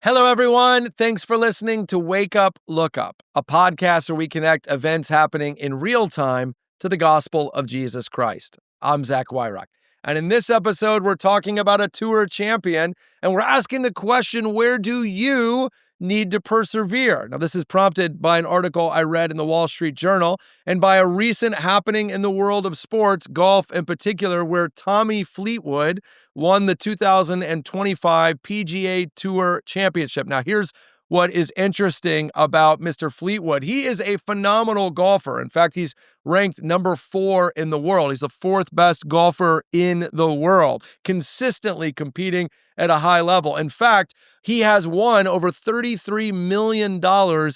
Hello, everyone. Thanks for listening to Wake Up, Look Up, a podcast where we connect events happening in real time to the gospel of Jesus Christ. I'm Zach Wyrock. And in this episode, we're talking about a tour champion, and we're asking the question, where do you need to persevere? Now, this is prompted by an article I read in the Wall Street Journal and by a recent happening in the world of sports, golf in particular, where Tommy Fleetwood won the 2025 PGA Tour Championship. Now, here's what is interesting about Mr. Fleetwood. He is a phenomenal golfer. In fact, he's ranked number 4 in the world. He's the 4th best golfer in the world, consistently competing at a high level. In fact, he has won over $33 million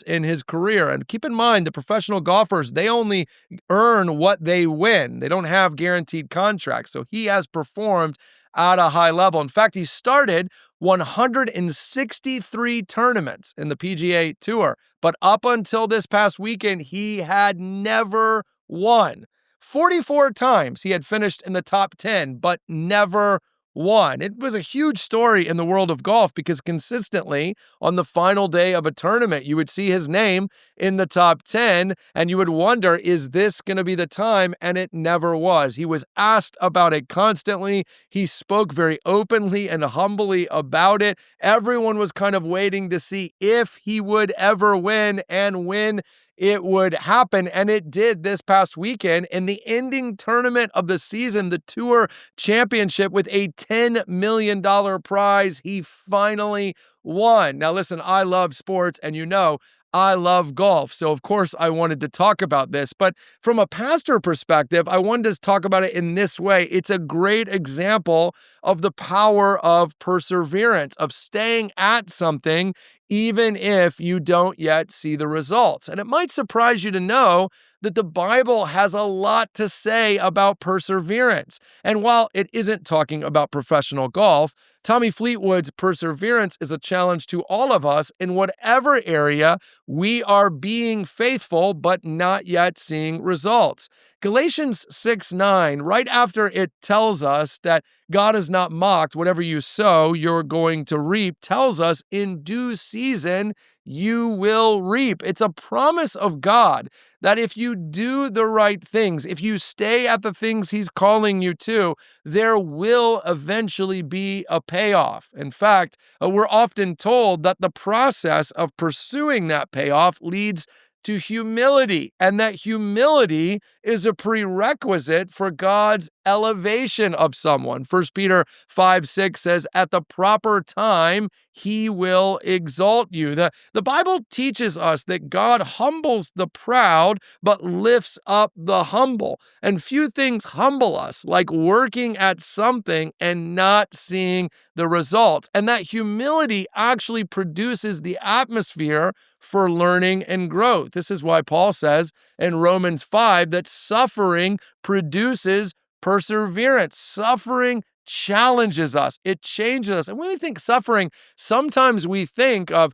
in his career. And keep in mind, the professional golfers, they only earn what they win. They don't have guaranteed contracts. So he has performed at a high level. In fact, he started 163 tournaments in the PGA Tour, but up until this past weekend, he had never won. 44 times he had finished in the top 10, but never won. It was a huge story in the world of golf because consistently on the final day of a tournament, you would see his name in the top 10 and you would wonder, is this going to be the time? And it never was. He was asked about it constantly. He spoke very openly and humbly about it. Everyone was kind of waiting to see if he would ever win and when it would happen, and it did this past weekend in the ending tournament of the season, the Tour Championship, with a $10 million prize. He finally won. Now, listen, I love sports, and you know, I love golf. So, of course, I wanted to talk about this. But from a pastor perspective, I wanted to talk about it in this way. It's a great example of the power of perseverance, of staying at something even if you don't yet see the results. And it might surprise you to know that the Bible has a lot to say about perseverance. And while it isn't talking about professional golf, Tommy Fleetwood's perseverance is a challenge to all of us in whatever area we are being faithful but not yet seeing results. Galatians 6:9, right after it tells us that God is not mocked, whatever you sow, you're going to reap, tells us in due season, you will reap. It's a promise of God that if you do the right things, if you stay at the things He's calling you to, there will eventually be a payoff. In fact, we're often told that the process of pursuing that payoff leads to humility, and that humility is a prerequisite for God's elevation of someone. 1 Peter 5:6 says, at the proper time, He will exalt you. The Bible teaches us that God humbles the proud, but lifts up the humble. And few things humble us like working at something and not seeing the results. And that humility actually produces the atmosphere for learning and growth. This is why Paul says in Romans 5 that suffering produces perseverance. Suffering challenges us. It changes us. And when we think suffering, sometimes we think of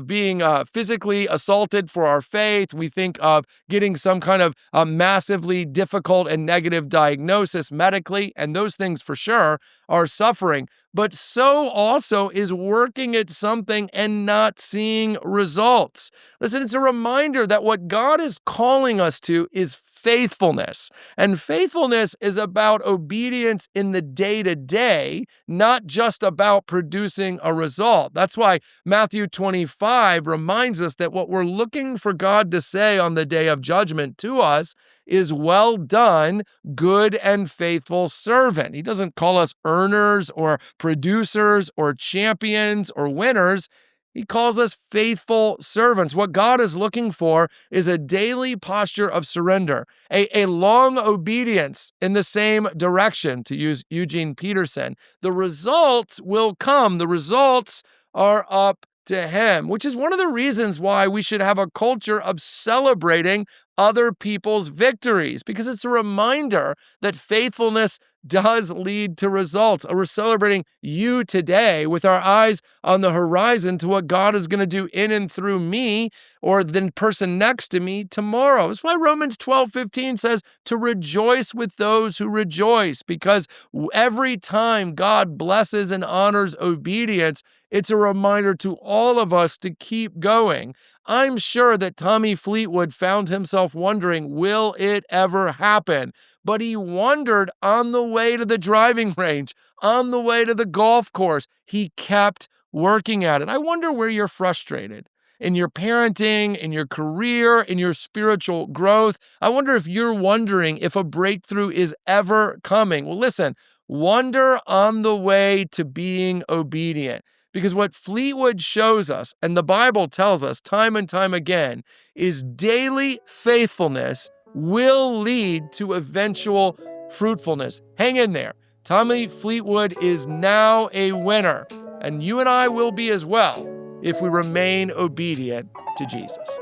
being physically assaulted for our faith. We think of getting some kind of massively difficult and negative diagnosis medically, and those things for sure are suffering. But so also is working at something and not seeing results. Listen, it's a reminder that what God is calling us to is faithfulness. And faithfulness is about obedience in the day-to-day, not just about producing a result. That's why Matthew 25 reminds us that what we're looking for God to say on the day of judgment to us is, well done, good and faithful servant. He doesn't call us earners or producers or champions or winners. He calls us faithful servants. What God is looking for is a daily posture of surrender, a long obedience in the same direction, to use Eugene Peterson. The results will come. The results are up to Him, which is one of the reasons why we should have a culture of celebrating other people's victories, because it's a reminder that faithfulness does lead to results. We're celebrating you today with our eyes on the horizon to what God is going to do in and through me or the person next to me tomorrow. That's why Romans 12:15 says to rejoice with those who rejoice, because every time God blesses and honors obedience, it's a reminder to all of us to keep going. I'm sure that Tommy Fleetwood found himself wondering, will it ever happen? But he wondered on the way to the driving range, on the way to the golf course. He kept working at it. I wonder where you're frustrated in your parenting, in your career, in your spiritual growth. I wonder if you're wondering if a breakthrough is ever coming. Well, listen, wonder on the way to being obedient. Because what Fleetwood shows us, and the Bible tells us time and time again, is daily faithfulness will lead to eventual fruitfulness. Hang in there. Tommy Fleetwood is now a winner, and you and I will be as well if we remain obedient to Jesus.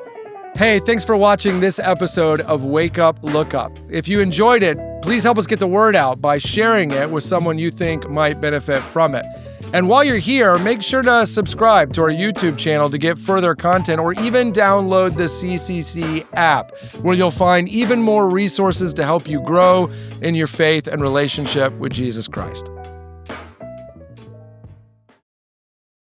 Hey, thanks for watching this episode of Wake Up, Look Up. If you enjoyed it, please help us get the word out by sharing it with someone you think might benefit from it. And while you're here, make sure to subscribe to our YouTube channel to get further content, or even download the CCC app, where you'll find even more resources to help you grow in your faith and relationship with Jesus Christ.